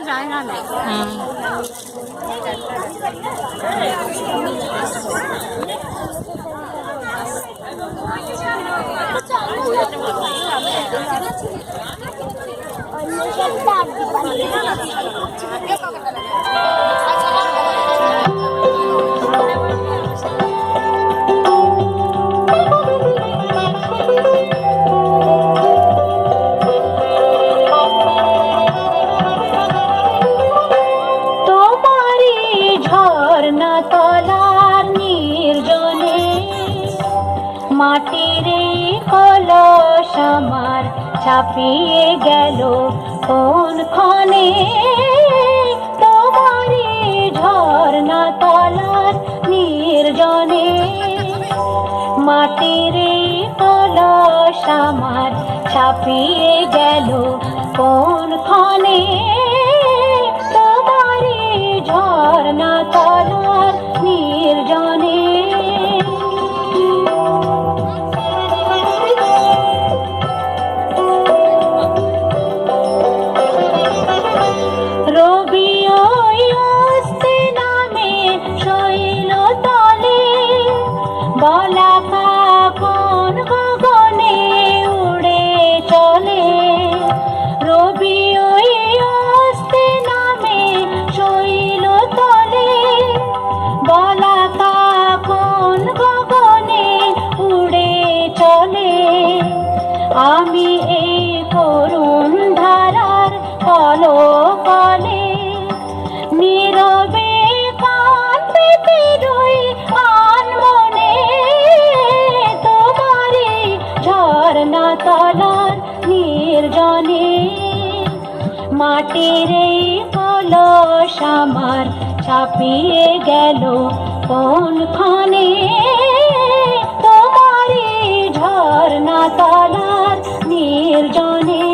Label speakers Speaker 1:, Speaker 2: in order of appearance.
Speaker 1: জায়গা নেই।
Speaker 2: মাটির কলস আমার ছাপিয়ে গেল কোন ক্ষণে, তোমারই ঝর্ণা তলার নির্জনে। মাটির কলস আমার ছাপিয়ে গেল কোন ক্ষণে, তোমারই ঝর্ণা তলার নির্জনে। আমি এই করুণ ধারার কলকলে নীরবে কান পেতে রই আনমনে, তোমারই ঝর্ণা তলার নির্জনে। মাটির এই কলস আমার ছাপিয়ে গেল কোন ক্ষণে, তোমারই ঝর্ণা তলার নির্জনে।